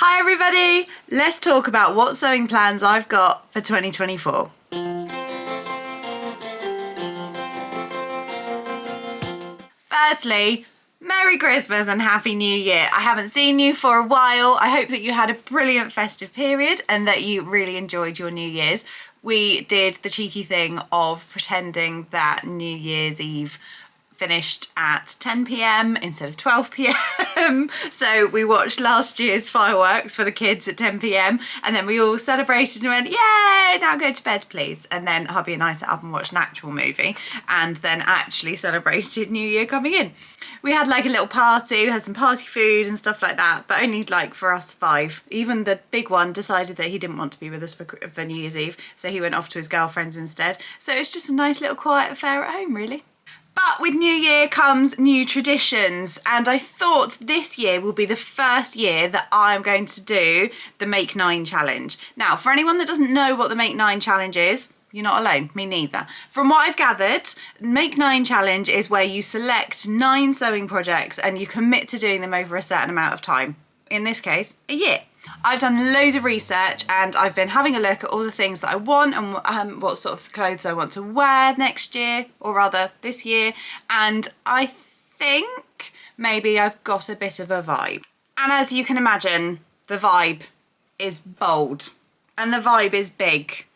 Hi everybody! Let's talk about what sewing plans I've got for 2024. Firstly, Merry Christmas and Happy New Year. I haven't seen you for a while. I hope that you had a brilliant festive period and that you really enjoyed your New Year's. We did the cheeky thing of pretending that New Year's Eve finished at 10 p.m. instead of 12 p.m. So we watched last year's fireworks for the kids at 10 p.m. and then we all celebrated and went, yay, now go to bed please. And then hubby and I sat up and watched an actual movie and then actually celebrated New Year coming in. We had like a little party, we had some party food and stuff like that, but only like for us 5. Even the big one decided that he didn't want to be with us for New Year's Eve, so he went off to his girlfriend's instead. So it's just a nice little quiet affair at home really. But with New Year comes new traditions, and I thought this year will be the first year that I'm going to do the Make 9 challenge. Now, for anyone that doesn't know what the Make 9 challenge is, you're not alone, me neither. From what I've gathered, Make 9 challenge is where you select 9 sewing projects and you commit to doing them over a certain amount of time. In this case, a year. I've done loads of research and I've been having a look at all the things that I want and what sort of clothes I want to wear next year, or rather this year, and I think maybe I've got a bit of a vibe. And as you can imagine, the vibe is bold and the vibe is big.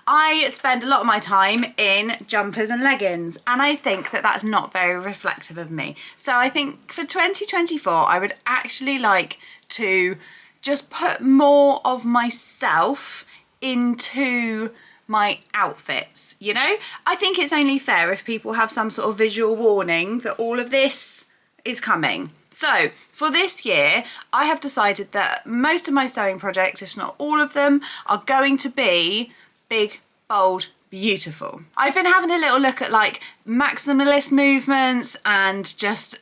I spend a lot of my time in jumpers and leggings and I think that that's not very reflective of me. So I think for 2024 I would actually like to just put more of myself into my outfits, you know? I think it's only fair if people have some sort of visual warning that all of this is coming. So for this year, I have decided that most of my sewing projects, if not all of them, are going to be big, bold, beautiful. I've been having a little look at like maximalist movements and just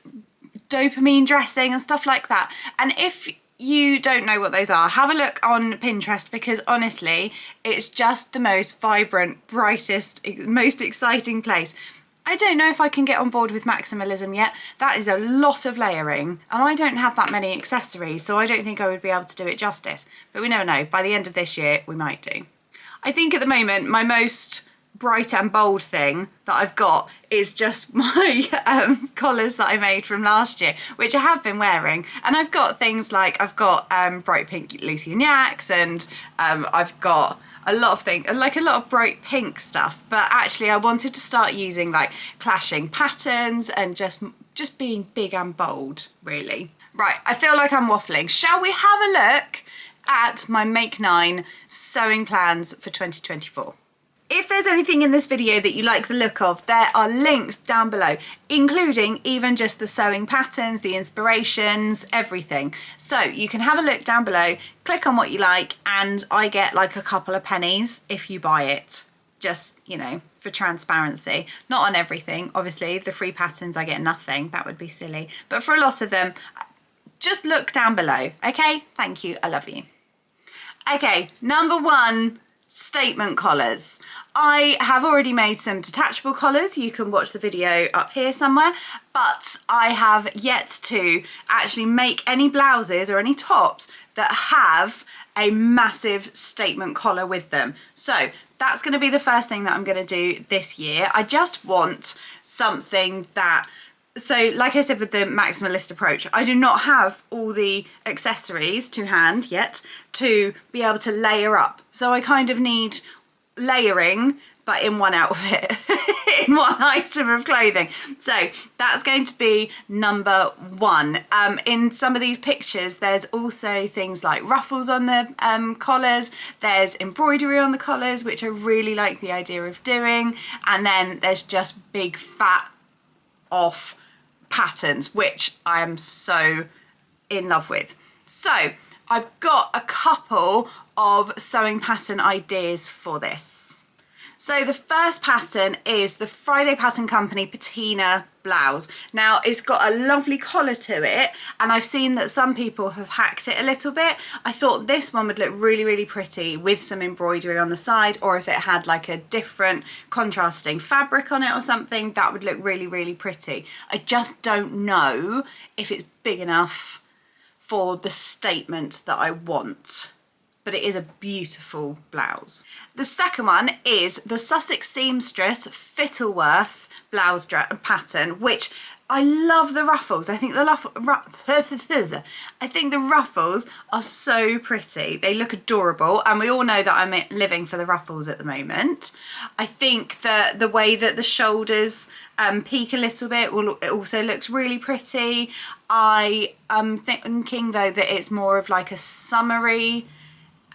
dopamine dressing and stuff like that. And if you don't know what those are, have a look on Pinterest, because honestly, it's just the most vibrant, brightest, most exciting place. I don't know if I can get on board with maximalism yet. That is a lot of layering and I don't have that many accessories, so I don't think I would be able to do it justice. But we never know, by the end of this year, we might do. I think at the moment, my most bright and bold thing that I've got is just my collars that I made from last year, which I have been wearing. And I've got things like, I've got bright pink Lucy and Yaks, and I've got a lot of things, like a lot of bright pink stuff. But actually I wanted to start using like clashing patterns and just being big and bold, really. Right, I feel like I'm waffling. Shall we have a look at my Make 9 sewing plans for 2024? If there's anything in this video that you like the look of, there are links down below, including even just the sewing patterns, the inspirations, everything. So you can have a look down below, click on what you like, and I get like a couple of pennies if you buy it. Just, you know, for transparency. Not on everything, obviously. The free patterns I get nothing, that would be silly. But for a lot of them, just look down below, okay? Thank you, I love you. Okay, number 1, statement collars. I have already made some detachable collars. You can watch the video up here somewhere, but I have yet to actually make any blouses or any tops that have a massive statement collar with them. So that's going to be the first thing that I'm going to do this year. I just want something that, so like I said with the maximalist approach, I do not have all the accessories to hand yet to be able to layer up. So I kind of need layering, but in one outfit, in one item of clothing. So that's going to be number 1. In some of these pictures, there's also things like ruffles on the collars. There's embroidery on the collars, which I really like the idea of doing. And then there's just big fat off patterns, which I am so in love with. So I've got a couple of sewing pattern ideas for this. So the first pattern is the Friday Pattern Company patina blouse. Now it's got a lovely collar to it and I've seen that some people have hacked it a little bit. I thought this one would look really, really pretty with some embroidery on the side, or if it had like a different contrasting fabric on it or something, that would look really, really pretty. I just don't know if it's big enough for the statement that I want. But it is a beautiful blouse. The second one is the Sussex Seamstress Fittleworth blouse pattern, which I love the ruffles. I think the ruffles are so pretty. They look adorable, and we all know that I'm living for the ruffles at the moment. I think that the way that the shoulders peak a little bit it also looks really pretty. I am thinking though that it's more of like a summery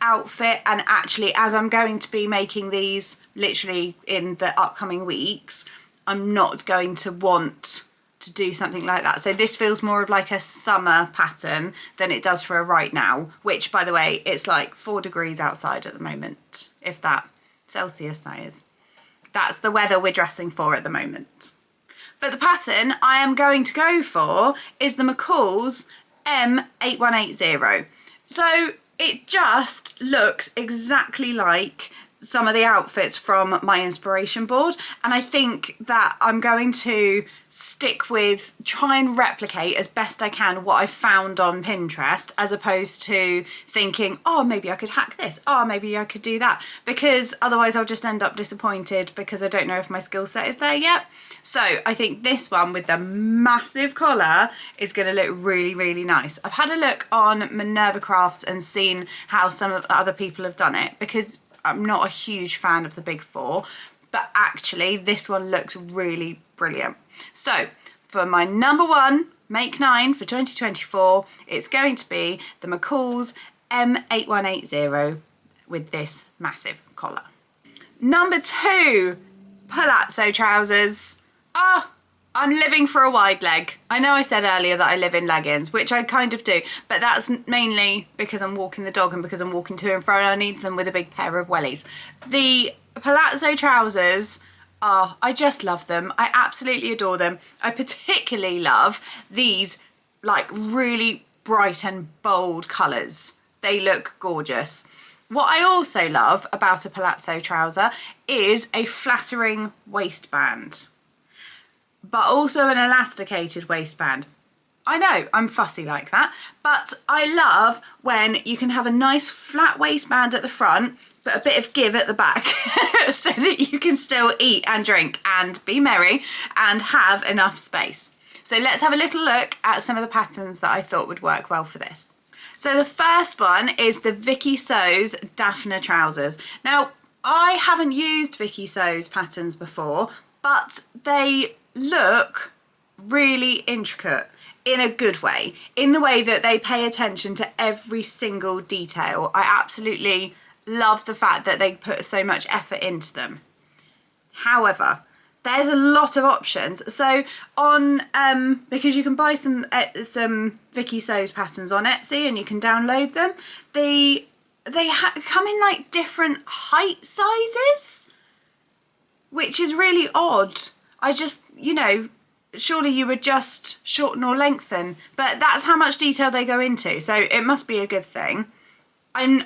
outfit, and actually as I'm going to be making these literally in the upcoming weeks, I'm not going to want to do something like that. So this feels more of like a summer pattern than it does for a right now, which by the way, it's like 4 degrees outside at the moment, if that, Celsius that is. That's the weather we're dressing for at the moment. But the pattern I am going to go for is the McCall's M8180. So it just looks exactly like some of the outfits from my inspiration board, and I think that I'm going to try and replicate as best I can what I found on Pinterest, as opposed to thinking, oh, maybe I could hack this, oh, maybe I could do that, because otherwise I'll just end up disappointed because I don't know if my skill set is there yet. So I think this one with the massive collar is going to look really, really nice. I've had a look on Minerva Crafts and seen how some of other people have done it, because I'm not a huge fan of the big four, but actually this one looks really brilliant. So for my number one Make 9 for 2024, it's going to be the McCall's M8180 with this massive collar. Number 2, palazzo trousers. I'm living for a wide leg. I know I said earlier that I live in leggings, which I kind of do, but that's mainly because I'm walking the dog and because I'm walking to and fro and I need them with a big pair of wellies. The palazzo trousers, I just love them. I absolutely adore them. I particularly love these like really bright and bold colours. They look gorgeous. What I also love about a palazzo trouser is a flattering waistband, but also an elasticated waistband. I know, I'm fussy like that, but I love when you can have a nice flat waistband at the front, but a bit of give at the back so that you can still eat and drink and be merry and have enough space. So let's have a little look at some of the patterns that I thought would work well for this. So the first one is the Vicky So's Daphne trousers. Now, I haven't used Vicky So's patterns before, but they look really intricate in a good way, in the way that they pay attention to every single detail. I absolutely love the fact that they put so much effort into them. However, there's a lot of options. So on, because you can buy some Vicky So's patterns on Etsy and you can download them, they come in like different height sizes, which is really odd. I just, you know, surely you would just shorten or lengthen, but that's how much detail they go into, so it must be a good thing. I'm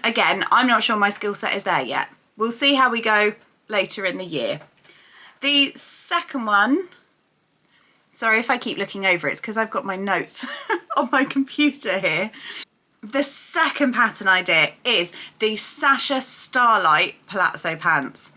not sure my skill set is there yet. We'll see how we go later in the year. The second one, sorry if I keep looking over, it's because I've got my notes on my computer here. The second pattern idea is the Sasha Starlight palazzo pants.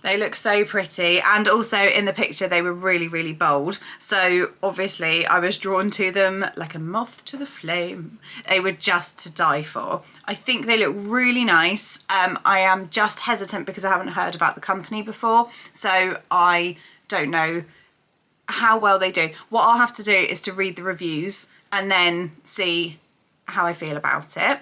They look so pretty, and also in the picture they were really, really bold. So obviously I was drawn to them like a moth to the flame. They were just to die for. I think they look really nice. I am just hesitant because I haven't heard about the company before, so I don't know how well they do. What I'll have to do is to read the reviews and then see how I feel about it.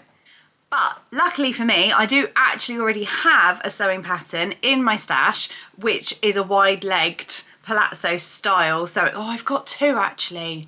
But luckily for me, I do actually already have a sewing pattern in my stash, which is a wide-legged palazzo style. So, I've got 2 actually.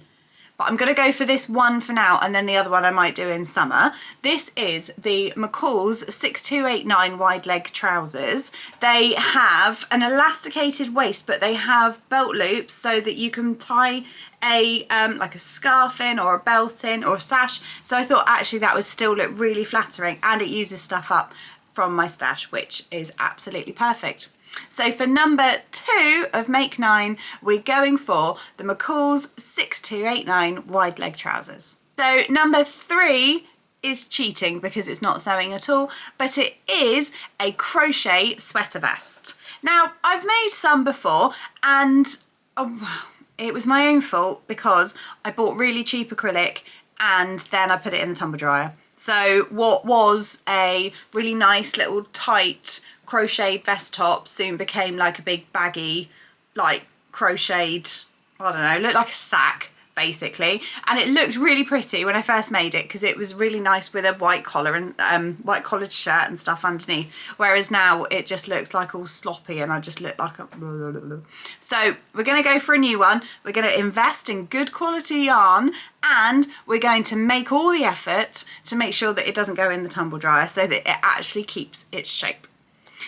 But I'm going to go for this one for now, and then the other one I might do in summer. This is the McCall's 6289 wide leg trousers. They have an elasticated waist, but they have belt loops so that you can tie a like a scarf in or a belt in or a sash. So I thought actually that would still look really flattering, and it uses stuff up from my stash, which is absolutely perfect. So for number 2 of Make 9, we're going for the McCall's 6289 wide leg trousers. So number 3 is cheating because it's not sewing at all, but it is a crochet sweater vest. Now, I've made some before and it was my own fault because I bought really cheap acrylic and then I put it in the tumble dryer. So what was a really nice little tight crocheted vest top soon became like a big baggy, like crocheted, I don't know, looked like a sack basically, and it looked really pretty when I first made it because it was really nice with a white collar and white collared shirt and stuff underneath, whereas now it just looks like all sloppy and I just look like a blah, blah, blah. So we're going to go for a new one. We're going to invest in good quality yarn and we're going to make all the effort to make sure that it doesn't go in the tumble dryer so that it actually keeps its shape.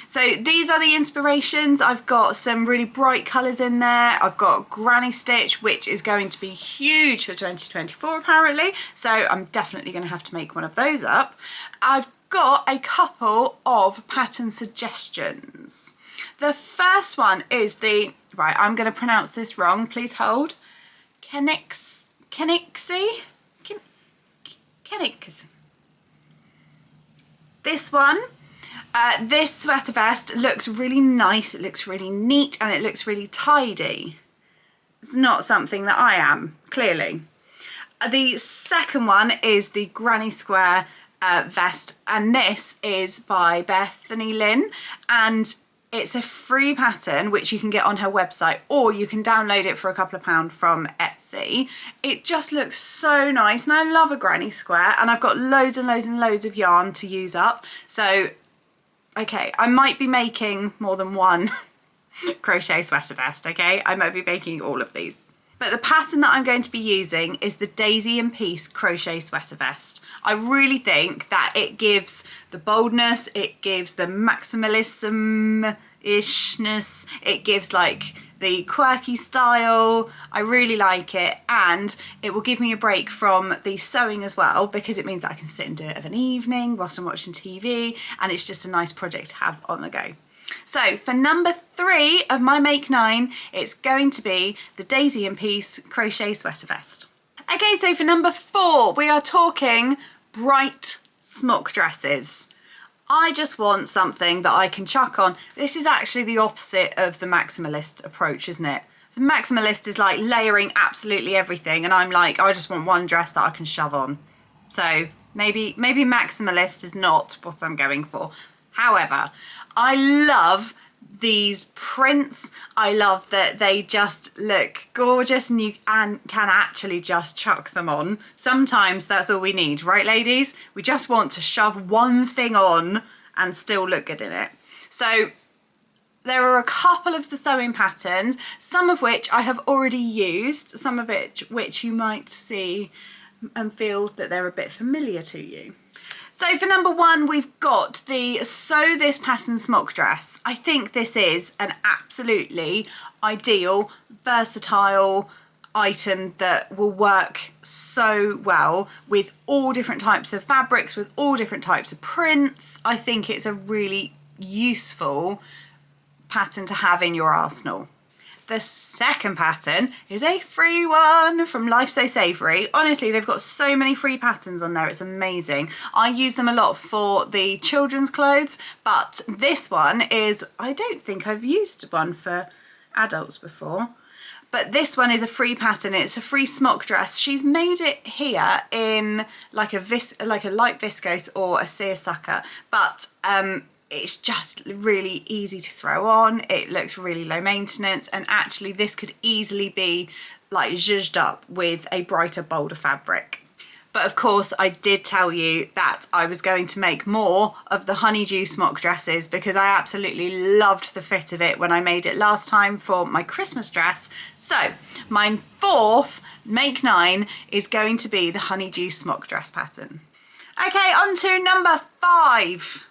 So these are the inspirations. I've got some really bright colours in there. I've got granny stitch, which is going to be huge for 2024 apparently. So I'm definitely going to have to make one of those up. I've got a couple of pattern suggestions. The first one is the, right, I'm going to pronounce this wrong, please hold. Kenix. This one. This sweater vest looks really nice, it looks really neat and it looks really tidy. It's not something that I am, clearly. The second one is the Granny Square vest, and this is by Bethany Lynn, and it's a free pattern which you can get on her website or you can download it for a couple of pounds from Etsy. It just looks so nice and I love a Granny Square and I've got loads and loads and loads of yarn to use up. So okay, I might be making more than one crochet sweater vest, okay? I might be making all of these. But the pattern that I'm going to be using is the Daisy and Peace crochet sweater vest. I really think that it gives the boldness, it gives the maximalism-ishness, it gives like the quirky style. I really like it, and it will give me a break from the sewing as well because it means that I can sit and do it of an evening whilst I'm watching TV, and it's just a nice project to have on the go. So for number 3 of my Make 9, it's going to be the Daisy and Peace crochet sweater vest. Okay, so for number 4, we are talking bright smock dresses. I just want something that I can chuck on. This is actually the opposite of the maximalist approach, isn't it? The maximalist is like layering absolutely everything, and I'm like, I just want one dress that I can shove on. So maybe maximalist is not what I'm going for. However, I love these prints. I love that they just look gorgeous and you can actually just chuck them on. Sometimes that's all we need, right ladies? We just want to shove one thing on and still look good in it. So there are a couple of the sewing patterns, some of which I have already used, some of which you might see and feel that they're a bit familiar to you. So for number 1, we've got the Sew This Pattern Smock Dress. I think this is an absolutely ideal, versatile item that will work so well with all different types of fabrics, with all different types of prints. I think it's a really useful pattern to have in your arsenal. The second pattern is a free one from Life So Savoury. Honestly, they've got so many free patterns on there, it's amazing. I use them a lot for the children's clothes, but this one is, I don't think I've used one for adults before. But this one is a free pattern, it's a free smock dress. She's made it here in like a light viscose or a seersucker, but it's just really easy to throw on. It looks really low maintenance, and actually this could easily be like zhuzhed up with a brighter, bolder fabric. But of course I did tell you that I was going to make more of the honeydew smock dresses because I absolutely loved the fit of it when I made it last time for my Christmas dress. So my 4th Make 9 is going to be the honeydew smock dress pattern. Okay, on to number 5.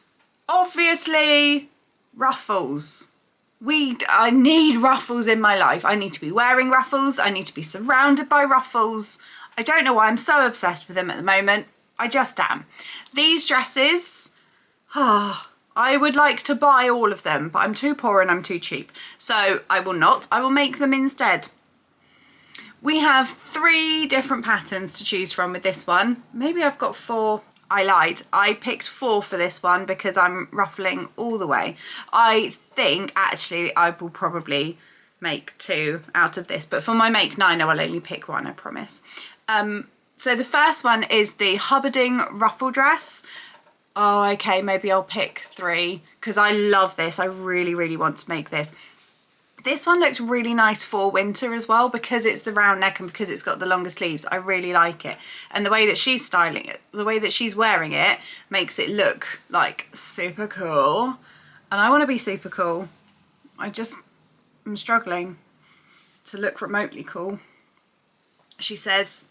Obviously, ruffles. I need ruffles in my life. I need to be wearing ruffles. I need to be surrounded by ruffles. I don't know why I'm so obsessed with them at the moment. I just am. These dresses, I would like to buy all of them, but I'm too poor and I'm too cheap. So I will not. I will make them instead. We have 3 different patterns to choose from with this one. Maybe I've got 4. I lied. I picked 4 for this one because I'm ruffling all the way. I think actually I will probably make 2 out of this, but for my make 9 I will only pick 1, I promise. So the first one is the hubbarding ruffle dress. Oh, okay, maybe I'll pick 3 because I love this. I really, really want to make this. This one looks really nice for winter as well because it's the round neck and because it's got the longer sleeves. I really like it. And the way that she's styling it, the way that she's wearing it makes it look like super cool. And I want to be super cool. I'm struggling to look remotely cool. She says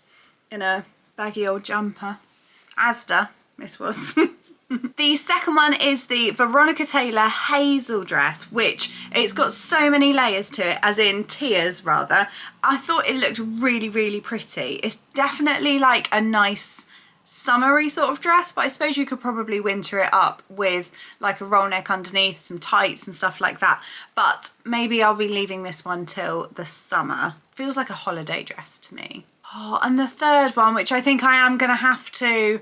in a baggy old jumper. Asda, this was. The second one is the Veronica Taylor Hazel dress, which it's got so many layers to it, as in tiers rather. I thought it looked really, really pretty. It's definitely like a nice summery sort of dress, but I suppose you could probably winter it up with like a roll neck underneath, some tights and stuff like that. But maybe I'll be leaving this one till the summer. Feels like a holiday dress to me. Oh, and the third one, which I think I am going to have to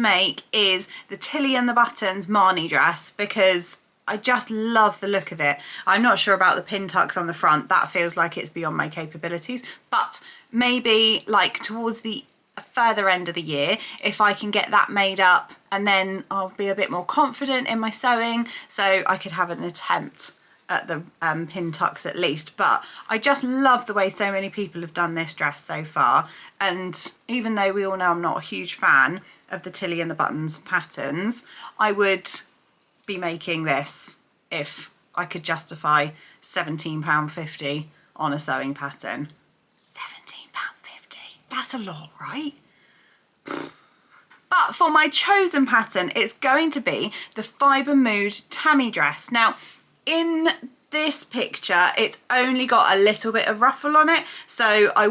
make, is the Tilly and the Buttons Marnie dress because I just love the look of it. I'm not sure about the pin tucks on the front. That feels like it's beyond my capabilities, but maybe like towards the further end of the year, if I can get that made up, and then I'll be a bit more confident in my sewing, so I could have an attempt at the pin tucks at least. But I just love the way so many people have done this dress so far, and even though we all know I'm not a huge fan of the Tilly and the Buttons patterns, I would be making this if I could justify £17.50 on a sewing pattern. £17.50, that's a lot, right? But for my chosen pattern, it's going to be the Fibre Mood Tammy dress. Now, in this picture, it's only got a little bit of ruffle on it, so I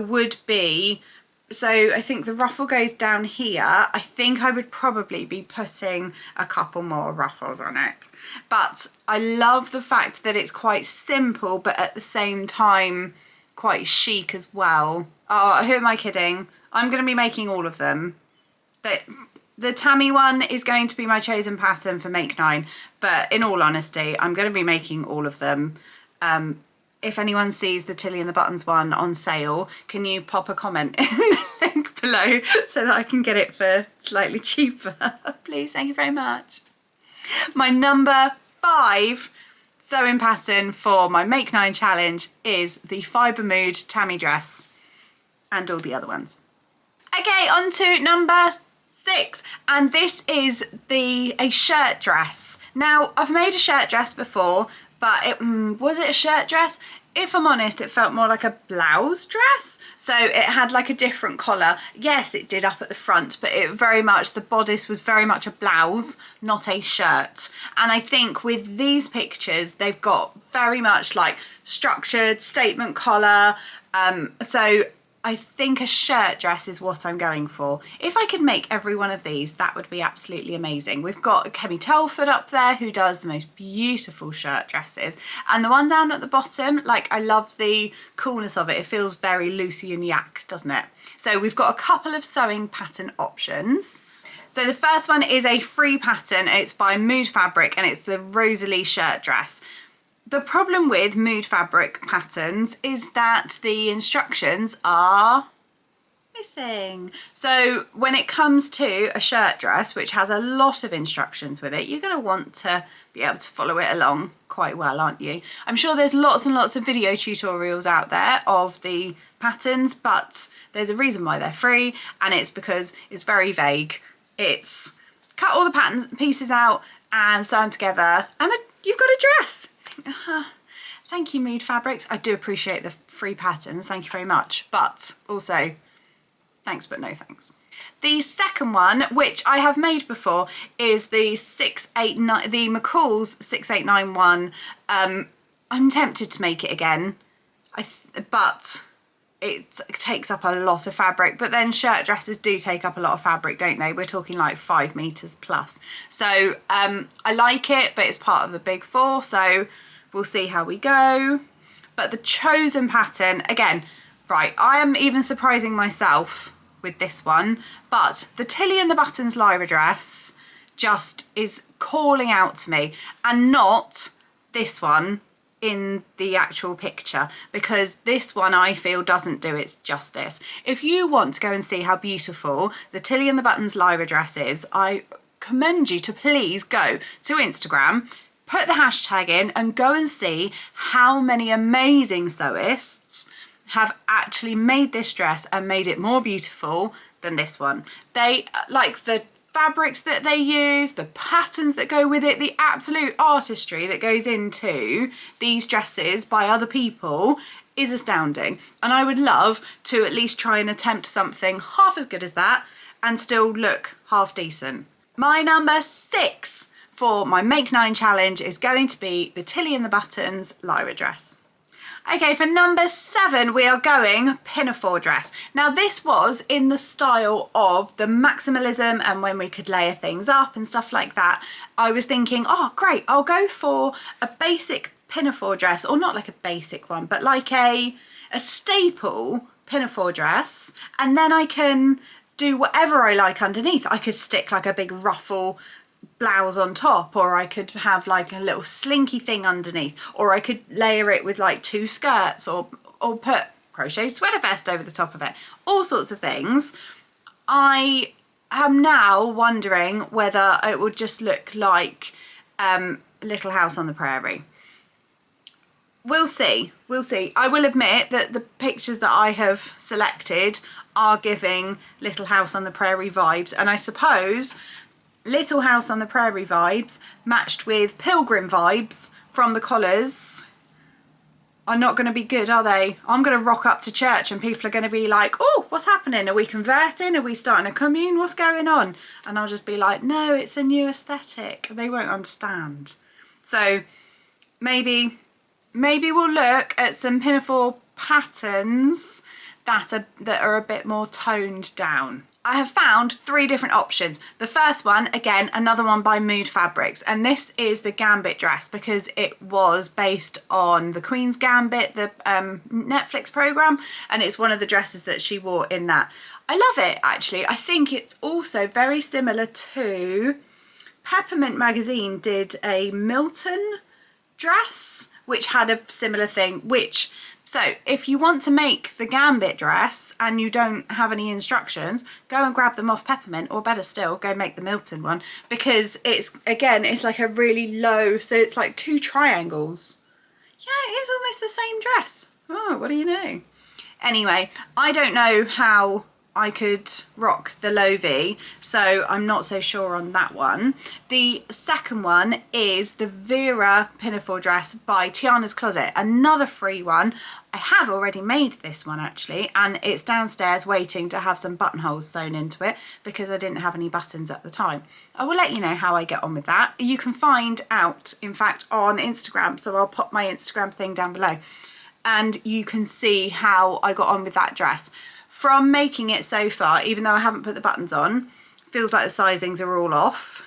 think the ruffle goes down here. I think I would probably be putting a couple more ruffles on it. But I love the fact that it's quite simple, but at the same time, quite chic as well. Oh, who am I kidding? I'm going to be making all of them. The Tammy one is going to be my chosen pattern for make 9, but in all honesty, I'm going to be making all of them. If anyone sees the Tilly and the Buttons one on sale, can you pop a comment in the link below so that I can get it for slightly cheaper? Please, thank you very much. My number 5 sewing pattern for my make 9 challenge is the Fibre Mood Tammy dress, and all the other ones. Okay, on to number 6, and this is a shirt dress. Now, I've made a shirt dress before, but was it a shirt dress? If I'm honest, it felt more like a blouse dress. So it had like a different collar. Yes, it did up at the front, but the bodice was very much a blouse, not a shirt. And I think with these pictures, they've got very much like structured statement collar. So I think a shirt dress is what I'm going for. If I could make every one of these, that would be absolutely amazing. We've got Kemi Telford up there who does the most beautiful shirt dresses. And the one down at the bottom, like, I love the coolness of it. It feels very Lucy and Yak, doesn't it? So we've got a couple of sewing pattern options. So the first one is a free pattern. It's by Mood Fabric and it's the Rosalie shirt dress. The problem with Mood Fabric patterns is that the instructions are missing. So when it comes to a shirt dress, which has a lot of instructions with it, you're going to want to be able to follow it along quite well, aren't you? I'm sure there's lots and lots of video tutorials out there of the patterns, but there's a reason why they're free, and it's because it's very vague. It's cut all the pattern pieces out and sew them together, and you've got a dress. Thank you, Mood Fabrics. I do appreciate the free patterns, thank you very much, but also thanks but no thanks. The second one, which I have made before, is the McCall's 6891. I'm tempted to make it again, but it takes up a lot of fabric. But then shirt dresses do take up a lot of fabric, don't they? We're talking like 5 meters plus. So I like it, but it's part of the big 4, so we'll see how we go. But the chosen pattern, again, Right, I am even surprising myself with this one, but the Tilly and the Buttons Lyra dress just is calling out to me, and not this one in the actual picture, because this one I feel doesn't do its justice. If you want to go and see how beautiful the Tilly and the Buttons Lyra dress is, I commend you to please go to Instagram, put the hashtag in and go and see how many amazing sewists have actually made this dress and made it more beautiful than this one. They like the fabrics that they use, the patterns that go with it, the absolute artistry that goes into these dresses by other people is astounding. And I would love to at least try and attempt something half as good as that and still look half decent. My number 6 for my Make 9 challenge is going to be the Tilly and the Buttons Lyra dress. Okay, for number 7, we are going pinafore dress. Now this was in the style of the maximalism and when we could layer things up and stuff like that. I was thinking, oh great, I'll go for a basic pinafore dress, or not like a basic one, but like a staple pinafore dress, and then I can do whatever I like underneath. I could stick like a big ruffle blouse on top, or I could have like a little slinky thing underneath, or I could layer it with like 2 skirts, or put crochet sweater vest over the top of it, all sorts of things. I am now wondering whether it would just look like Little House on the Prairie. We'll see, we'll see. I will admit that the pictures that I have selected are giving Little House on the Prairie vibes, and I suppose Little House on the Prairie vibes matched with Pilgrim vibes from the collars are not going to be good, are they? I'm going to rock up to church and people are going to be like, oh, what's happening? Are we converting? Are we starting a commune? What's going on? And I'll just be like, no, it's a new aesthetic. They won't understand. So maybe we'll look at some pinafore patterns that are a bit more toned down. I have found 3 different options. The first one, again, another one by Mood Fabrics, and this is the Gambit dress because it was based on the Queen's Gambit, the Netflix program, and it's one of the dresses that she wore in that. I love it, actually. I think it's also very similar to Peppermint Magazine did a Milton dress, which had a similar thing, so if you want to make the Gambit dress and you don't have any instructions, go and grab them off Peppermint, or better still, go make the Milton one, because it's like a really low, so it's like 2 triangles. Yeah, it is almost the same dress. Oh, what do you know? Anyway, I don't know how I could rock the low V, so I'm not so sure on that one. The second one is the Vera pinafore dress by Tiana's Closet, another free one. I have already made this one actually, and it's downstairs waiting to have some buttonholes sewn into it because I didn't have any buttons at the time. I will let you know how I get on with that. You can find out, in fact, on Instagram, so I'll pop my Instagram thing down below and you can see how I got on with that dress. From making it so far, even though I haven't put the buttons on, feels like the sizings are all off,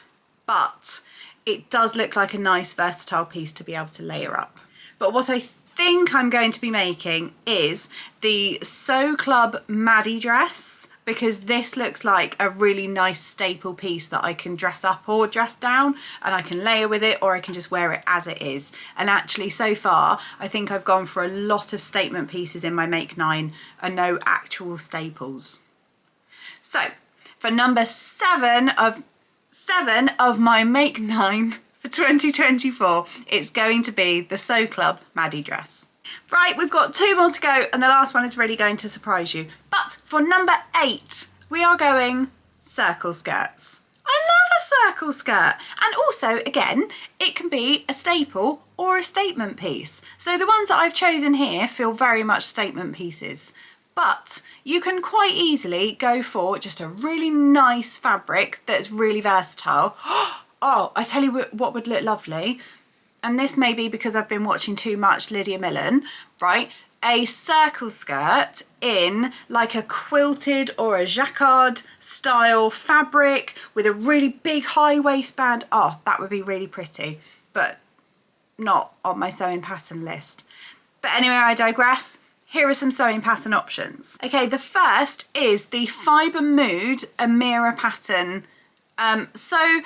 but it does look like a nice versatile piece to be able to layer up. But what I think I'm going to be making is the Sew Club Maddie dress, because this looks like a really nice staple piece that I can dress up or dress down, and I can layer with it, or I can just wear it as it is. And actually so far I think I've gone for a lot of statement pieces in my Make 9 and no actual staples. So for number 7 of my Make 9 for 2024, it's going to be the Sew Club Maddie dress. Right, we've got 2 more to go and the last one is really going to surprise you. But for number 8, we are going circle skirts. I love a circle skirt, and also, again, it can be a staple or a statement piece. So the ones that I've chosen here feel very much statement pieces, but you can quite easily go for just a really nice fabric that's really versatile. Oh, I tell you what would look lovely. And this may be because I've been watching too much Lydia Millen, right? A circle skirt in like a quilted or a jacquard style fabric with a really big high waistband. Oh, that would be really pretty, but not on my sewing pattern list. But anyway, I digress. here are some sewing pattern options. Okay, the first is the Fibre Mood Amira pattern. So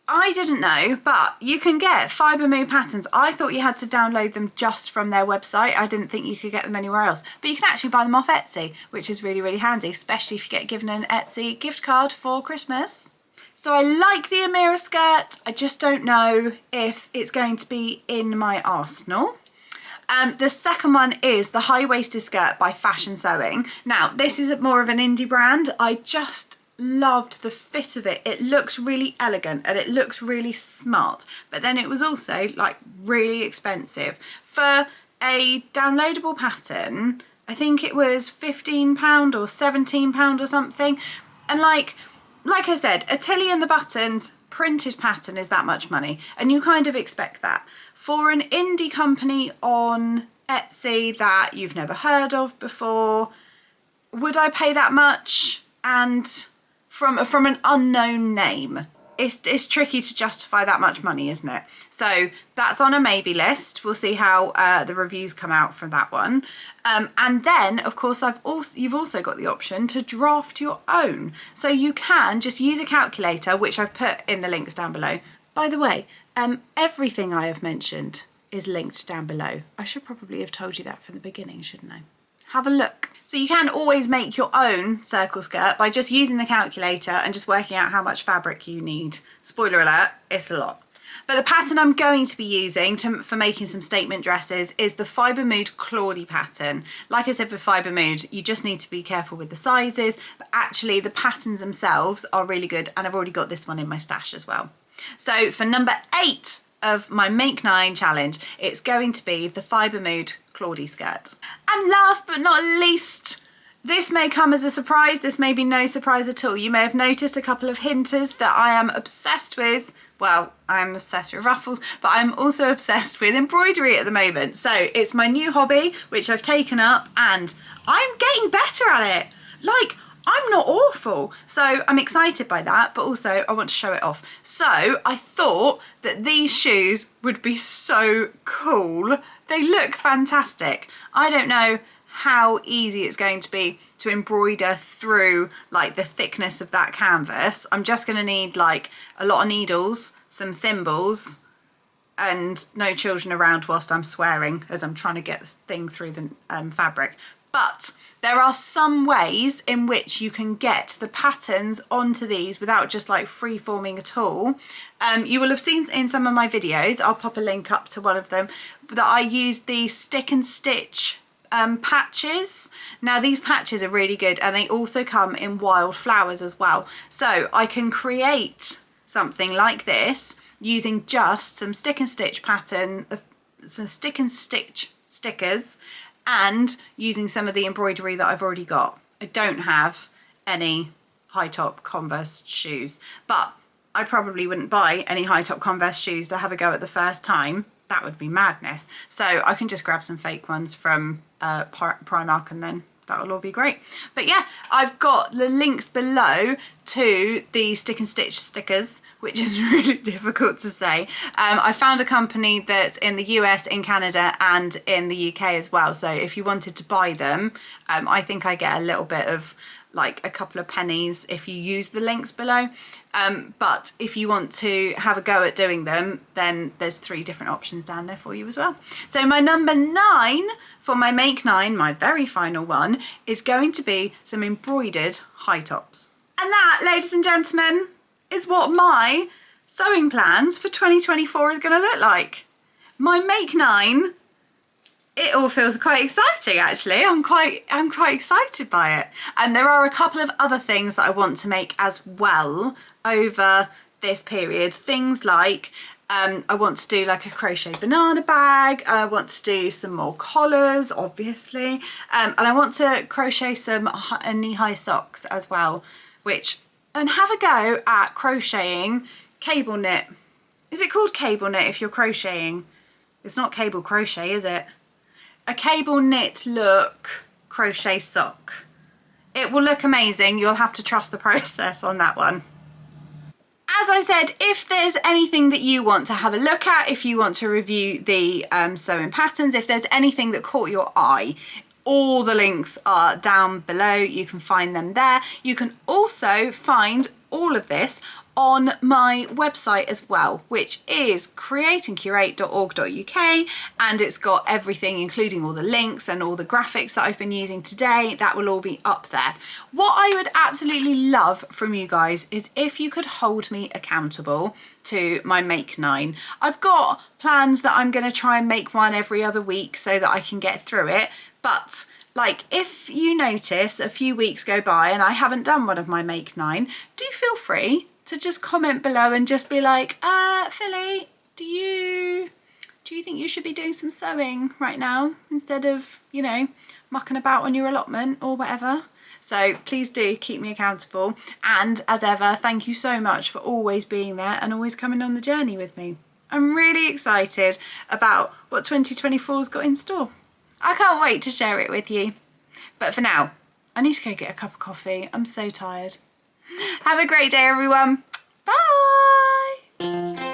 I didn't know, but you can get Fibre Mood patterns. I thought you had to download them just from their website. I didn't think you could get them anywhere else, but you can actually buy them off Etsy, which is really, really handy, especially if you get given an Etsy gift card for Christmas. So I like the Amira skirt. I just don't know if it's going to be in my arsenal. The second one is the high-waisted skirt by Fashion Sewing. Now, this is more of an indie brand. I just loved the fit of it. It looks really elegant and it looks really smart, but then it was also like really expensive. For a downloadable pattern, I think it was £15 or £17 or something. And like I said, a Tilly and the Buttons printed pattern is that much money, and you kind of expect that. For an indie company on Etsy that you've never heard of before, would I pay that much? And from an unknown name, it's tricky to justify that much money, isn't it? So that's on a maybe list. We'll see how the reviews come out for that one. And then, of course, you've also got the option to draft your own. So you can just use a calculator, which I've put in the links down below. By the way, everything I have mentioned is linked down below. I should probably have told you that from the beginning, shouldn't I? Have a look. So you can always make your own circle skirt by just using the calculator and just working out how much fabric you need. Spoiler alert, it's a lot. But the pattern I'm going to be using for making some statement dresses is the Fibre Mood Claudie pattern. Like I said with Fibre Mood, you just need to be careful with the sizes, but actually the patterns themselves are really good, and I've already got this one in my stash as well. So for number 8 of my Make 9 challenge, it's going to be the Fibre Mood Claudie skirt. And last but not least, this may come as a surprise, this may be no surprise at all. You may have noticed a couple of hinters that I am obsessed with. Well, I'm obsessed with ruffles, but I'm also obsessed with embroidery at the moment. So it's my new hobby, which I've taken up, and I'm getting better at it. Like, I'm not awful. So I'm excited by that, but also I want to show it off. So I thought that these shoes would be so cool. They look fantastic. I don't know how easy it's going to be to embroider through like the thickness of that canvas. I'm just going to need like a lot of needles, some thimbles, and no children around whilst I'm swearing as I'm trying to get this thing through the fabric. But there are some ways in which you can get the patterns onto these without just like free forming at all. You will have seen in some of my videos, I'll pop a link up to one of them, that I use the stick and stitch patches. Now these patches are really good, and they also come in wildflowers as well. So I can create something like this using just some stick and stitch pattern, some stick and stitch stickers, and using some of the embroidery that I've already got. I don't have any high top Converse shoes, but I probably wouldn't buy any high top Converse shoes to have a go at the first time. That would be madness. So I can just grab some fake ones from Primark, and then that'll all be great. But yeah, I've got the links below to the stick and stitch stickers, which is really difficult to say. I found a company that's in the US, in Canada, and in the UK as well. So if you wanted to buy them, I think I get a little bit of like a couple of pennies if you use the links below. But if you want to have a go at doing them, then there's 3 different options down there for you as well. So my number 9 for my Make 9, my very final one, is going to be some embroidered high tops. And that, ladies and gentlemen, is what my sewing plans for 2024 is going to look like. My Make 9, it all feels quite exciting actually. I'm quite excited by it. And there are a couple of other things that I want to make as well over this period. Things like I want to do like a crochet banana bag, I want to do some more collars obviously, and I want to crochet some knee-high socks as well, and have a go at crocheting cable knit. Is it called cable knit if you're crocheting? It's not cable crochet, is it? A cable knit look crochet sock. It will look amazing. You'll have to trust the process on that one. As I said, if there's anything that you want to have a look at, if you want to review the sewing patterns, if there's anything that caught your eye, All the links are down below. You can find them there. You can also find all of this on my website as well, which is createandcurate.org.uk, and it's got everything, including all the links and all the graphics that I've been using today. That will all be up there. What I would absolutely love from you guys is if you could hold me accountable to my makenine. I've got plans that I'm going to try and make one every other week so that I can get through it, but like, if you notice a few weeks go by and I haven't done one of my makenine, do feel free to just comment below and just be like, Philly, do you think you should be doing some sewing right now instead of, you know, mucking about on your allotment or whatever? So please do keep me accountable. And as ever, thank you so much for always being there and always coming on the journey with me. I'm really excited about what 2024's got in store. I can't wait to share it with you. But for now, I need to go get a cup of coffee. I'm so tired. Have a great day, everyone. Bye. Bye.